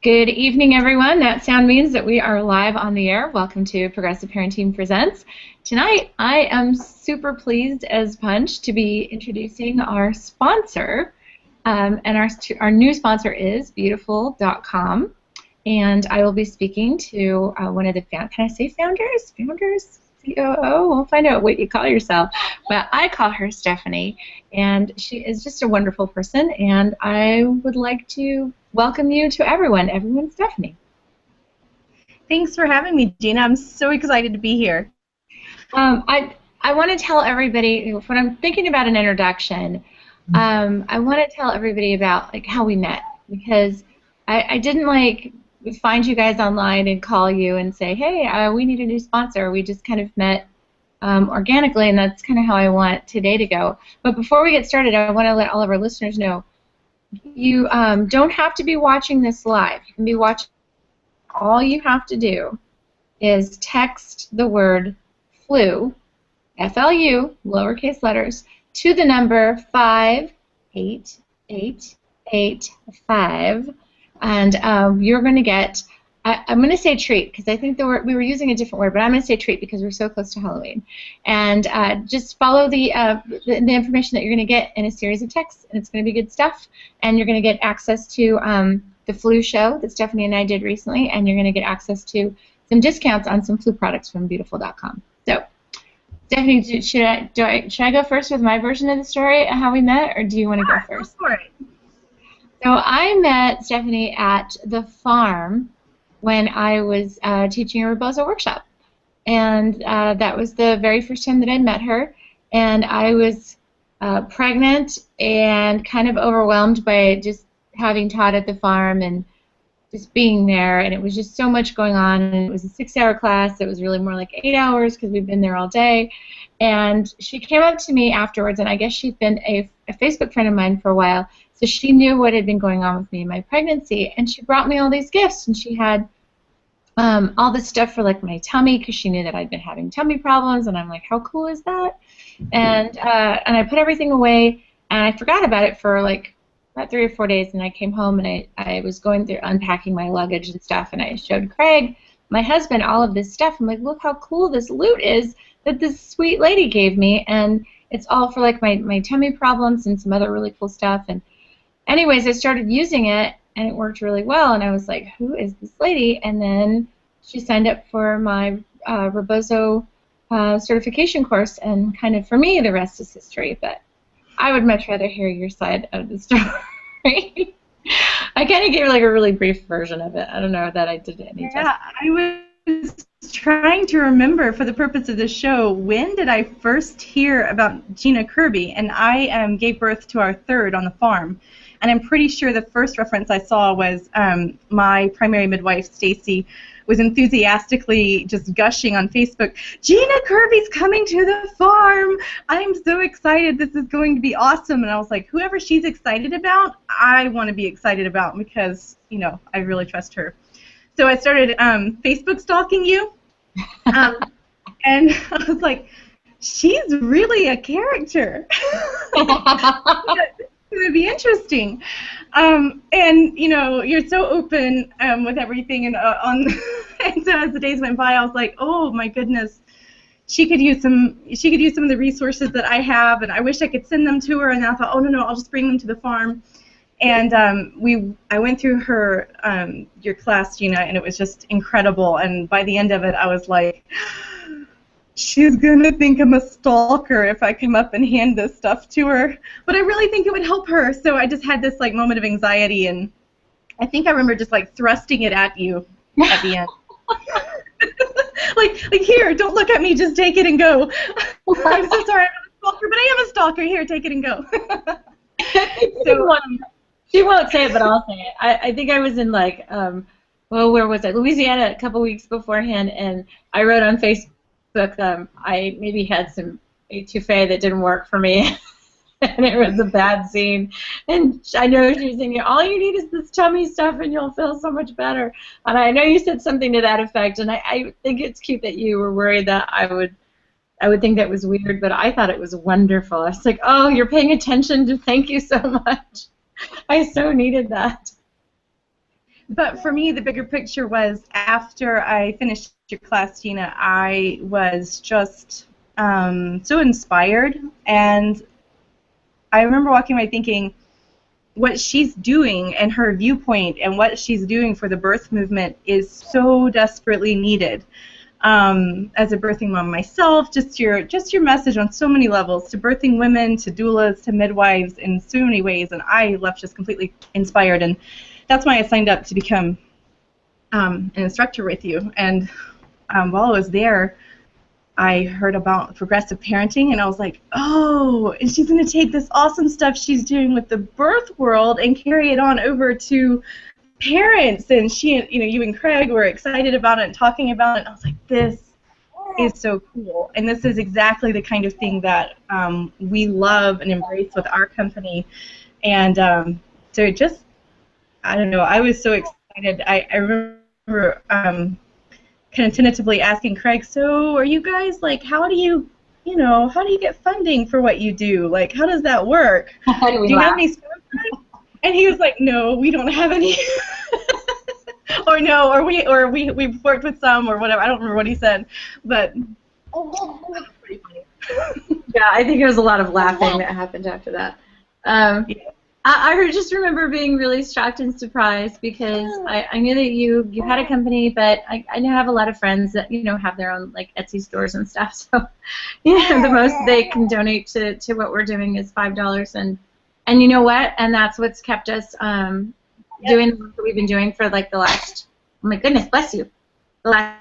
Good evening, everyone. That sound means that we are live on the air. Welcome to Progressive Parenting Presents. Tonight, I am super pleased as punch to be introducing our sponsor, and our new sponsor is Beeyoutiful.com, and I will be speaking to one of the can I say founders? Founders? COO? We'll find out what you call yourself. But I call her Stephanie, and she is just a wonderful person, and I would like to welcome you to everyone, Stephanie. Thanks for having me, Gina. I'm so excited to be here. I want to tell everybody, when I'm thinking about an introduction, I want to tell everybody about how we met, because I didn't find you guys online and call you and say, hey, we need a new sponsor. We just kind of met organically, and that's kind of how I want today to go. But before we get started, I want to let all of our listeners know you don't have to be watching this live. You can be watching. All you have to do is text the word flu, F-L-U, lowercase letters, to the number 58885, and you're going to get, I'm going to say treat, because I think we were using a different word, but I'm going to say treat because we're so close to Halloween. And just follow the information that you're going to get in a series of texts, and it's going to be good stuff. And you're going to get access to the flu show that Stephanie and I did recently, and you're going to get access to some discounts on some flu products from Beeyoutiful.com. So, Stephanie, should I go first with my version of the story, how we met, or do you want to go first? Go for it. So I met Stephanie at the farm when I was teaching a Rebozo workshop, and that was the very first time that I met her, and I was pregnant and kind of overwhelmed by just having taught at the farm and just being there, and it was just so much going on, and it was a 6-hour class. It was really more like 8 hours because we've been there all day, and she came up to me afterwards, and I guess she'd been a Facebook friend of mine for a while, so she knew what had been going on with me in my pregnancy, and she brought me all these gifts, and she had all this stuff for my tummy, because she knew that I'd been having tummy problems, and I'm like, how cool is that? And I put everything away, and I forgot about it for about 3 or 4 days, and I came home, and I was going through unpacking my luggage and stuff, and I showed Craig, my husband, all of this stuff. I'm like, look how cool this loot is that this sweet lady gave me, and it's all for my tummy problems and some other really cool stuff. And anyways, I started using it, and it worked really well, and I was like, who is this lady? And then she signed up for my Rebozo certification course, and kind of for me, the rest is history. But I would much rather hear your side of the story. I kind of gave a really brief version of it. I don't know that I did any justice. Yeah, I was trying to remember for the purpose of this show, when did I first hear about Gina Kirby? And I gave birth to our third on the farm. And I'm pretty sure the first reference I saw was my primary midwife, Stacy, was enthusiastically just gushing on Facebook, Gina Kirby's coming to the farm. I'm so excited. This is going to be awesome. And I was like, whoever she's excited about, I want to be excited about, because, I really trust her. So I started Facebook stalking you, and I was like, she's really a character. It's going to be interesting. And you're so open with everything, and and so as the days went by, I was like, oh my goodness, she could use some of the resources that I have, and I wish I could send them to her. And I thought, oh no, I'll just bring them to the farm. And I went through your class, Gina, and it was just incredible. And by the end of it, I was like, she's going to think I'm a stalker if I come up and hand this stuff to her. But I really think it would help her. So I just had this moment of anxiety, and I think I remember just thrusting it at you at the end. like here, don't look at me, just take it and go. I'm so sorry, I'm a stalker, but I am a stalker. Here, take it and go. So she won't say it, but I'll say it. I think I was in where was I? Louisiana a couple weeks beforehand, and I wrote on Facebook, I maybe had some étouffée that didn't work for me, and it was a bad scene. And I know she was thinking, all you need is this tummy stuff, and you'll feel so much better. And I know you said something to that effect, and I think it's cute that you were worried that I would think that was weird, but I thought it was wonderful. I was like, oh, you're paying attention. Thank you so much. I so needed that. But for me, the bigger picture was after I finished your class, Gina, I was just so inspired. And I remember walking away thinking, what she's doing and her viewpoint and what she's doing for the birth movement is so desperately needed. As a birthing mom myself, just your message on so many levels, to birthing women, to doulas, to midwives, in so many ways, and I left just completely inspired, and that's why I signed up to become an instructor with you. And while I was there, I heard about progressive parenting, and I was like, oh, and she's going to take this awesome stuff she's doing with the birth world and carry it on over to parents. And she, you and Craig were excited about it and talking about it. And I was like, this is so cool. And this is exactly the kind of thing that we love and embrace with our company. And so just, I don't know, I was so excited. I remember kind of tentatively asking Craig, so are you guys, like, how do you get funding for what you do? Like, how does that work? Do you have any sponsors? And he was like, no, we don't have any. Or no, or we've worked with some or whatever. I don't remember what he said, but that was pretty funny. Yeah, I think there was a lot of laughing that happened after that. Yeah. I just remember being really shocked and surprised because I knew that you had a company, but I now have a lot of friends that have their own like Etsy stores and stuff. So the most they can donate to what we're doing is $5, and you know what? And that's what's kept us doing the work that we've been doing for like the last, oh my goodness, bless you, the last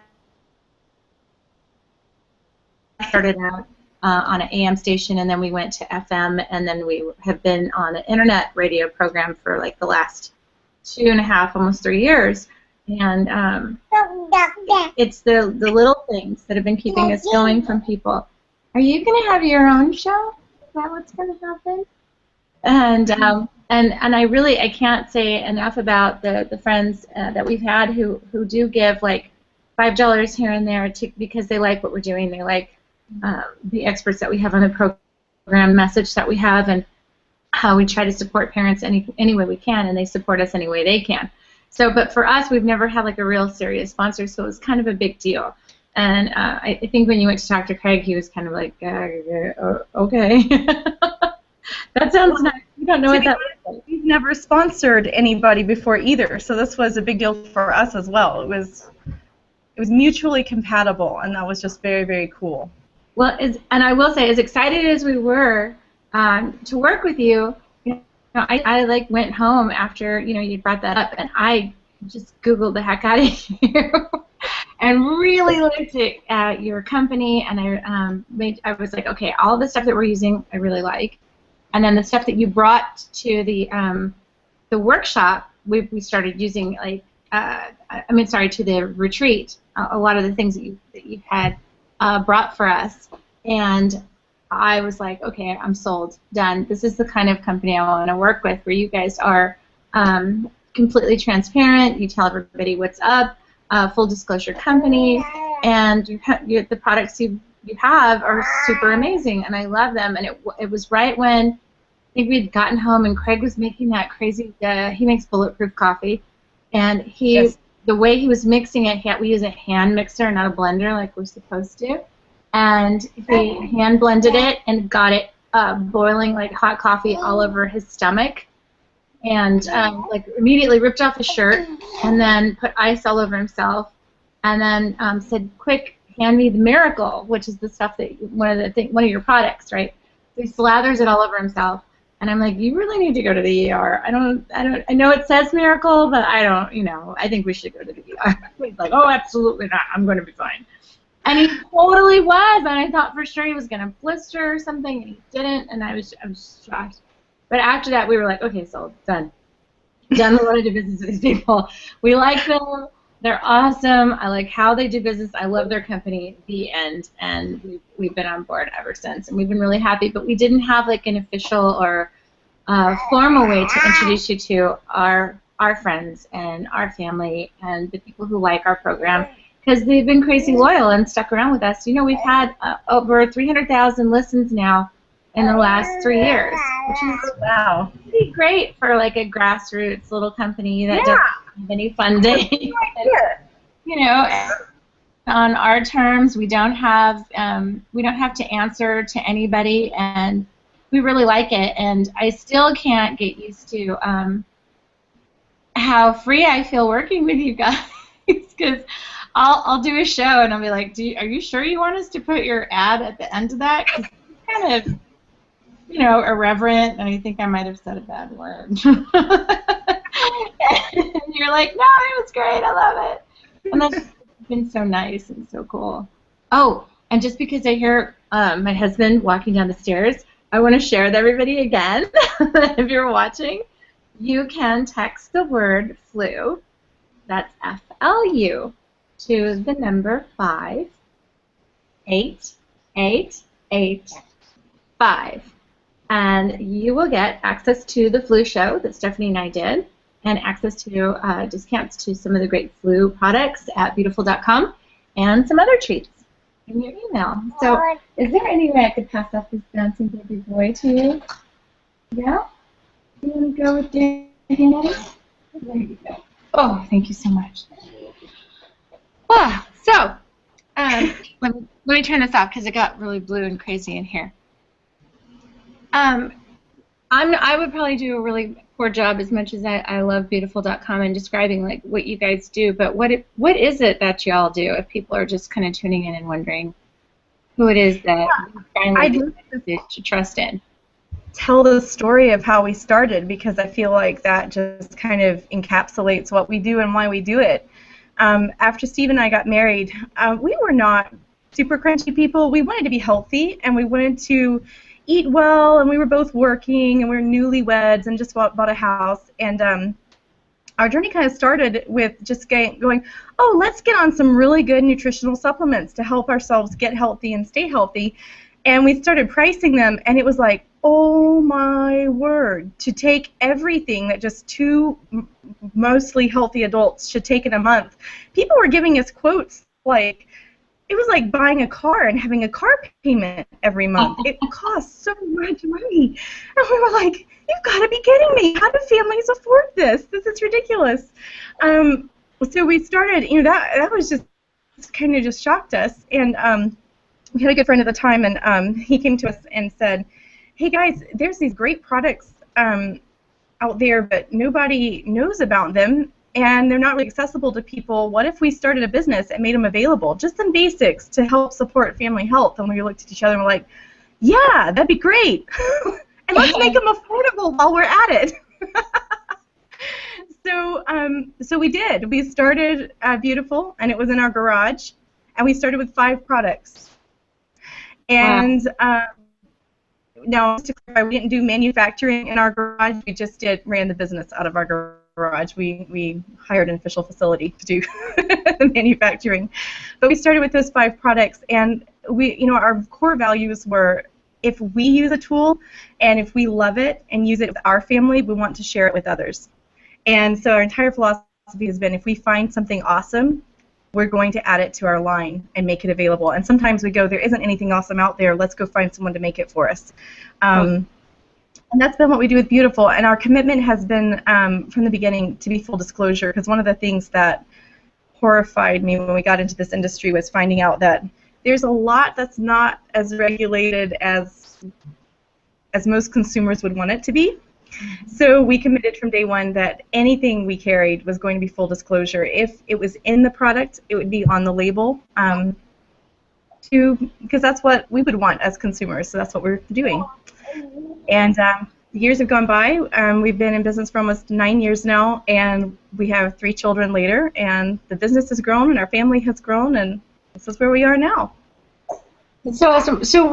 started out on an AM station, and then we went to FM, and then we have been on an internet radio program for like the last 2.5, almost 3 years. And it's the little things that have been keeping us going from people. Are you going to have your own show? Is that what's going to happen? And I can't say enough about the friends that we've had who do give like $5 here and there because they like what we're doing. They like the experts that we have on the program, message that we have, and how we try to support parents any way we can, and they support us any way they can. So, but for us, we've never had like a real serious sponsor, so it was kind of a big deal. And I think when you went to talk to Craig, he was kind of like, okay. That sounds nice. We don't know what that looks like. We've never sponsored anybody before either, so this was a big deal for us as well. It was mutually compatible, and that was just very, very cool. Well, and I will say, as excited as we were to work with you, I like went home after you brought that up, and I just Googled the heck out of you and really looked at your company, and I was like, okay, all the stuff that we're using, I really like, and then the stuff that you brought to the workshop, we started using like to the retreat, a lot of the things that you had brought for us, and I was like, okay, I'm sold, done. This is the kind of company I want to work with, where you guys are completely transparent. You tell everybody what's up, full disclosure company, and the products you have are super amazing, and I love them. And it was right when I think we'd gotten home, and Craig was making that crazy. He makes bulletproof coffee, and Yes. The way he was mixing it, we use a hand mixer, not a blender like we're supposed to. And he hand blended it and got it boiling like hot coffee all over his stomach. And like immediately ripped off his shirt and then put ice all over himself. And then said, "Quick, hand me the Miracle," which is the stuff that one of your products, right? So he slathers it all over himself. And I'm like, you really need to go to the ER. I know it says Miracle, but I don't, I think we should go to the ER. He's like, oh, absolutely not. I'm going to be fine. And he totally was. And I thought for sure he was going to blister or something, and he didn't. And I was shocked. But after that, we were like, okay, sold, done. Done. We want to do business with these people. We like them. They're awesome. I like how they do business. I love their company. The end. And we've been on board ever since, and we've been really happy. But we didn't have like an official or formal way to introduce you to our friends and our family and the people who like our program, because they've been crazy loyal and stuck around with us. We've had over 300,000 listens now in the last 3 years, which is wow, pretty great for like a grassroots little company that doesn't have any funding. You know, on our terms, we don't have to answer to anybody, and we really like it. And I still can't get used to how free I feel working with you guys, because I'll do a show and I'll be like, are you sure you want us to put your ad at the end of that? 'Cause it's kind of, you know, irreverent, and I think I might have said a bad word. And you're like, no, it was great, I love it. And that's been so nice and so cool. Oh, and just because I hear my husband walking down the stairs, I want to share with everybody again, if you're watching, you can text the word flu, that's FLU, to the number 58885, and you will get access to the flu show that Stephanie and I did, and access to discounts to some of the great flu products at Beeyoutiful.com, and some other treats in your email. So, is there any way I could pass off this bouncing baby boy to you? Yeah? You want to go with your hands? There you go. Oh, thank you so much. So, let me turn this off because it got really blue and crazy in here. I would probably do a really poor job, as much as I love Beeyoutiful.com and describing like what you guys do. But what is it that y'all do? If people are just kind of tuning in and wondering who it is that you finally decided to trust in. Tell the story of how we started, because I feel like that just kind of encapsulates what we do and why we do it. After Steve and I got married, we were not super crunchy people. We wanted to be healthy, and we wanted to eat well, and we were both working, and we were newlyweds and just bought a house. And our journey kind of started with just going, oh, let's get on some really good nutritional supplements to help ourselves get healthy and stay healthy. And we started pricing them, and it was like, oh my word, to take everything that just two mostly healthy adults should take in a month. People were giving us quotes like, it was like buying a car and having a car payment every month. It costs so much money. And we were like, you've got to be kidding me. How do families afford this? This is ridiculous. So we started, you know, that was just kind of just shocked us. And we had a good friend at the time, and he came to us and said, hey guys, there's these great products out there, but nobody knows about them, and they're not really accessible to people. What if we started a business and made them available, just some basics to help support family health? And we looked at each other and we're like, yeah, that'd be great. And let's make them affordable while we're at it. So we did. We started Beeyoutiful, and it was in our garage, and we started with 5 products. And now, to clarify, we didn't do manufacturing in our garage. We just ran the business out of our garage. We hired an official facility to do the manufacturing. But we started with those 5 products, and our core values were, if we use a tool and if we love it and use it with our family, we want to share it with others. And so our entire philosophy has been, if we find something awesome, we're going to add it to our line and make it available. And sometimes we go, there isn't anything awesome out there, let's go find someone to make it for us. And that's been what we do with Beeyoutiful. And our commitment has been, from the beginning, to be full disclosure, because one of the things that horrified me when we got into this industry was finding out that there's a lot that's not as regulated as most consumers would want it to be. So we committed from day one that anything we carried was going to be full disclosure. If it was in the product, it would be on the label, because that's what we would want as consumers, so that's what we're doing. And the years have gone by. We've been in business for almost 9 years now, and we have 3 children later, and the business has grown, and our family has grown, and this is where we are now. That's so awesome. So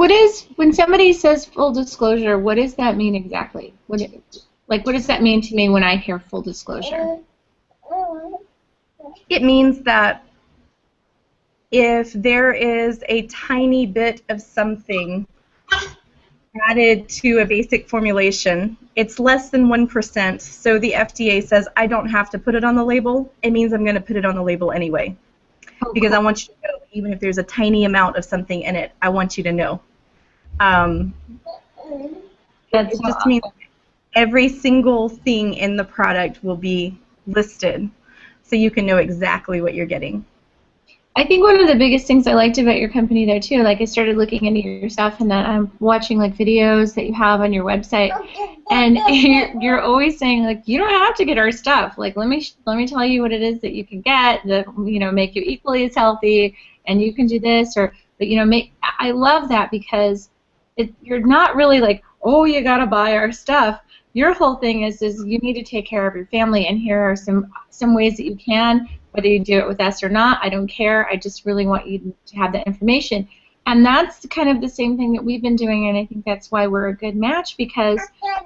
when somebody says full disclosure, what does that mean exactly? What does that mean to me when I hear full disclosure? It means that if there is a tiny bit of something added to a basic formulation, it's less than 1%, so the FDA says I don't have to put it on the label. It means I'm going to put it on the label anyway. Because I want you to know, even if there's a tiny amount of something in it, I want you to know. It just means every single thing in the product will be listed. so you can know exactly what you're getting. I think one of the biggest things I liked about your company there too, like I started looking into your stuff, and then I'm watching like videos that you have on your website, and you're always saying like, you don't have to get our stuff. Like let me tell you what it is that you can get that make you equally as healthy, and you can do this, or but I love that because you're not really like, oh, you gotta buy our stuff. Your whole thing is you need to take care of your family, and here are some ways that you can. Whether you do it with us or not, I don't care. I just really want you to have that information. And that's kind of the same thing that we've been doing, and I think that's why we're a good match, because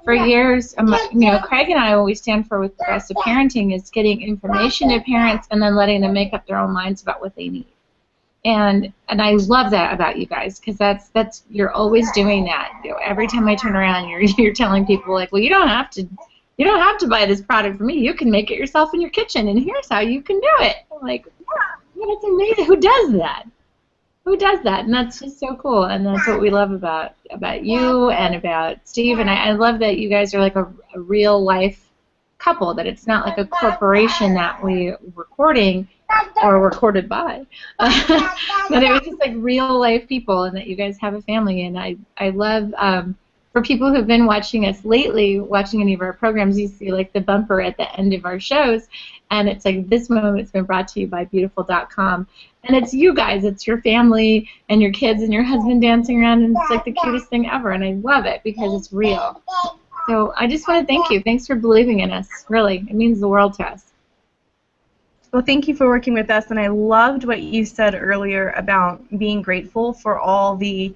for years, Craig and I, what we stand for with progressive parenting is getting information to parents and then letting them make up their own minds about what they need. And I love that about you guys, because that's you're always doing that. Every time I turn around, you're telling people like, well, you don't have to buy this product from me. You can make it yourself in your kitchen, and here's how you can do it. I'm like, yeah, that's amazing. Who does that? Who does that? And that's just so cool. And that's what we love about you and about Steve. And I love that you guys are like a real life couple. That it's not like a corporation that we're recording or recorded by. But it was just like real life people, and that you guys have a family. And I love. For people who've been watching us lately, watching any of our programs, you see like the bumper at the end of our shows, and it's like, this moment's been brought to you by Beeyoutiful.com. And it's you guys, it's your family and your kids and your husband dancing around, and it's like the cutest thing ever, and I love it because it's real. So I just want to thank you. Thanks for believing in us. Really, it means the world to us. Well, thank you for working with us, and I loved what you said earlier about being grateful for all the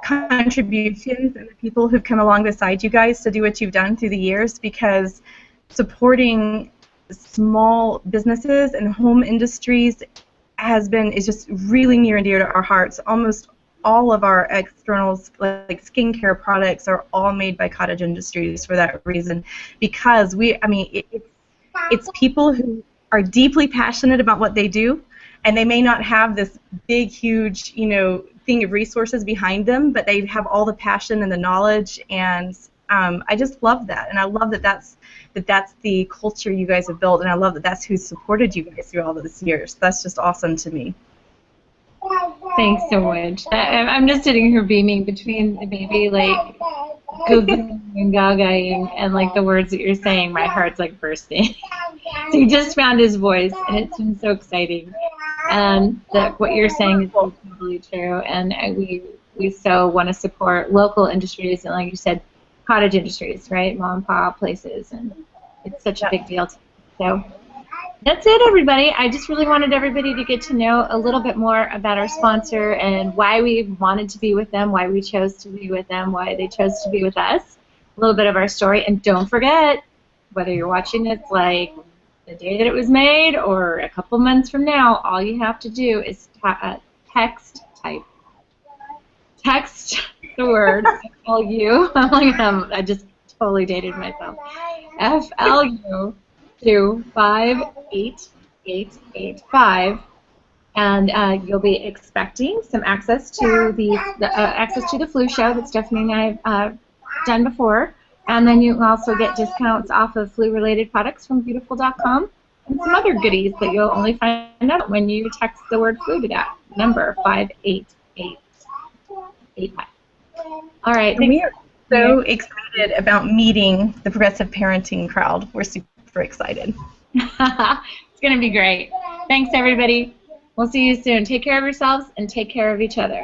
contributions and the people who've come along beside you guys to do what you've done through the years, because supporting small businesses and home industries is just really near and dear to our hearts. Almost all of our externals, like skincare products, are all made by cottage industries for that reason, because it's people who are deeply passionate about what they do, and they may not have this big, huge, thing of resources behind them, but they have all the passion and the knowledge, and I just love that, and I love that that's the culture you guys have built, and I love that that's who's supported you guys through all those years. That's just awesome to me. Thanks so much. I'm just sitting here beaming between the baby, like, googling and gagaing, and like the words that you're saying, my heart's like bursting. So he just found his voice, and it's been so exciting. And that what you're saying is totally true, and we so want to support local industries, and like you said, cottage industries, right? Mom and pop places, and it's such a big deal. So that's it, everybody. I just really wanted everybody to get to know a little bit more about our sponsor and why we wanted to be with them, why we chose to be with them, why they chose to be with us, a little bit of our story. And don't forget, whether you're watching this like the day that it was made or a couple months from now, all you have to do is text the word FLU. I just totally dated myself. FLU to 58885, and you'll be expecting some access to the flu show that Stephanie and I have done before. And then you also get discounts off of flu-related products from Beeyoutiful.com, and some other goodies that you'll only find out when you text the word flu to that number, 58885. All right. We are so excited about meeting the progressive parenting crowd. We're super excited. It's going to be great. Thanks, everybody. We'll see you soon. Take care of yourselves and take care of each other.